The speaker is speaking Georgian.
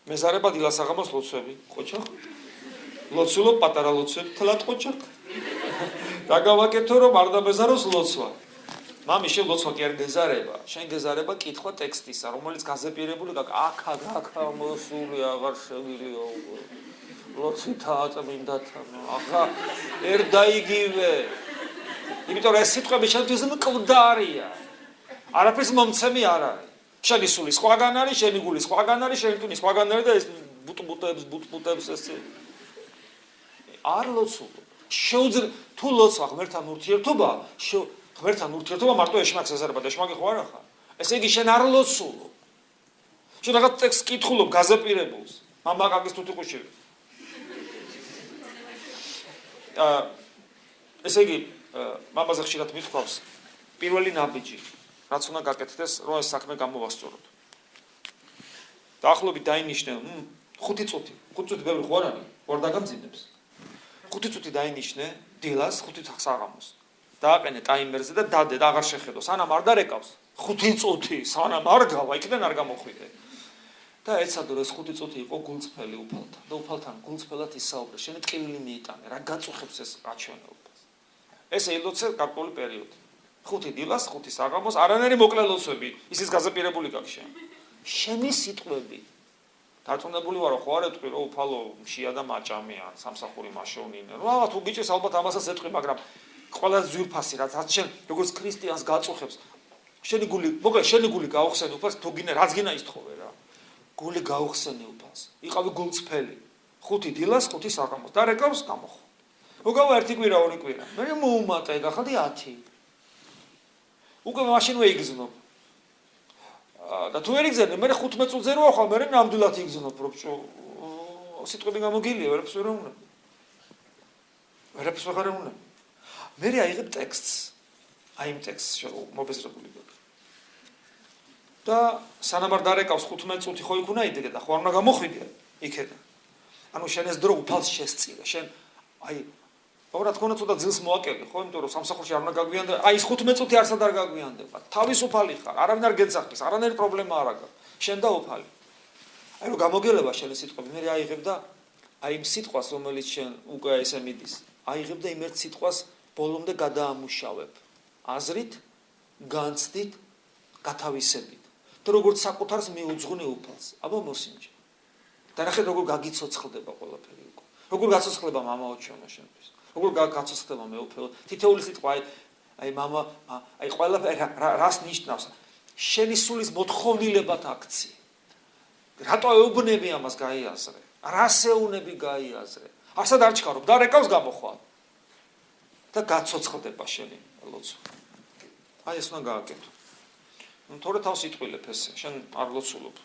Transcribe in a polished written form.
მეზარება დილას აღამოს ლოცვები, ყოჩახ. ლოცულობ პატარა ლოცვები, თლათ ყოჩახ. რა გავაკეთო რომ არ დამეზაროს ლოცვა. მამი შენ ლოცვა კი არ გეზარება, შენ გეზარება კითხვა ტექსტისა, რომელიც გაზეპირებული აქა მოსული აღარ შევილიო. ლოცვითაა წმინდათა. ახლა ერდა იგივე. იმიტომ რომ ეს სიტყვები შენთვის მკვდარია. არაფერს მომცემი არ არის. შენი სული სხვაგან არის, შენი გული სხვაგან არის, შენი ტვინი სხვაგან არის და ეს ბუტბუტებს ეს არ ლოცულობ. თუ ლოცვა ღმერთთან ურთიერთობა, ღმერთთან ურთიერთობა მარტო ეშმაკს ეზარება და ეშმაკი ხო არა ხარ? ესე იგი შენ არ ლოცულობ. შენ რაღაც ტექსტს კითხულობ გაზეპირებულს. მამა კაკის თუთი ყუჩილი. ესე იგი მამაზე ხშირად მithქვავს პირველი ნაბიჯი, რაც უნდა გაკეთდეს, რომ ეს საქმე გამოვასწოროთ. დაახლოებით დაინიშნე 5 წუთი. 5 წუთი ბევრი ხო არ არის? ვარ დაგამძინებს. 5 წუთი დაინიშნე დილას 5 საღამოს. დააყენე ტაიმერზე და დადე და აღარ შეხედო. სანამ არ დარეკავს 5 წუთი, სანამ არ გავა, იქიდან არ გამოხვიდე. და ეცადო ეს 5 წუთი იყო გულწრფელი უფალთან. და უფალთან გულწრფელად ისაუბრე. შენი ტკივილი მიიტანე, რა გაწუხებს ეს რაჩვენებას. ეს ელოცე გარკვეული პერიოდი. 5 დილას, 5 საღამოს, არანაირი მოკლე ლოცვები, ისიც გაზეპირებული გაქვს შენ. შენი სიტყვები დარწმუნებული ვარო ხო არ ეტყვი რომ უფალო მშია და მაჭამია, სამსახური მაშოვნინე. რა თუ გიჭირს ალბათ ამასაც ეტყვი, მაგრამ ყველა ძვირფასი რაც შენ როგორც ქრისტიანს გაწუხებს. შენი გული გაუხსენე უფალს, თუ გინდა რაც გინდა ისთხოვე რა. გული გაუხსენე უფალს. იყავი გულწრფელი. 5 დილას, 5 საღამოს. და რეკავს გამოხო. მოგავა ერთი კვირა, ორი კვირა. მე მოუმატე, გახდი 10. უკვე მაშინვე იგზნობ. და თუ ვერ იგზნე, მე 15 წუთზე რო ახალ, მე ნამდვილად იგზნობ, რომ სიტყვები გამოგილია, ვერაფერს ვერ უნდა. ვერაფერს ვეღარ უნდა. მე აიღებ ტექსტს. აი იმ ტექსტს მობეზრებული გქონდა. და სანამ არ დარეკავს 15 წუთი ხო იქ უნდა იდგე და ხო არ უნდა გამოხვიდე იქიდან. ანუ შენ ეს დრო უფალს შესწირე. შენ აი რა თქმა უნდა ცოტა ძილს მოაკელე, ხო, იმიტომ რომ სამსახურში არ უნდა გაგვიანდება. აი ეს 15 წუთი არსად არ გაგვიანდება. თავისუფალი ხარ, არავინ არ გეძახის, არანაირი პრობლემა არ აქვს. შენ და უფალი. აი რომ გამოგელება შენი სიტყვები, მე აიღებ და აი იმ სიტყვას, რომელიც შენ უკვე ესე მიდის, აიღებ და იმ ერთ სიტყვას ბოლომდე გადაამუშავებ. აზრით, განცდით, გათავისებით. და როგორც საკუთარს მიუძღვნე უფალს. აბა მოსინჯე. და ნახე როგორ გაგიცოცხლდება ყველაფერი უკვე. როგორ გაცოცხლდება მამაო ჩვენო შენთვის. როგორ გაცოცხლდება მეუფეო. თითოეული სიტყვა აი მამა, აი ყველაფერი რას ნიშნავს? შენი სულის მოთხოვნილებად აქცია. რატო ეუბნები ამას გაიაზრე? რასეუნები გაიაზრე? ასად არ ჩქარობ, და რეკავს გამოხვალ. და გაცოცხლდება შენი ლოცვა. აი ეს უნდა გააკეთო. თორე თავს იტყვილებ ესე, შენ არ ლოცულობ.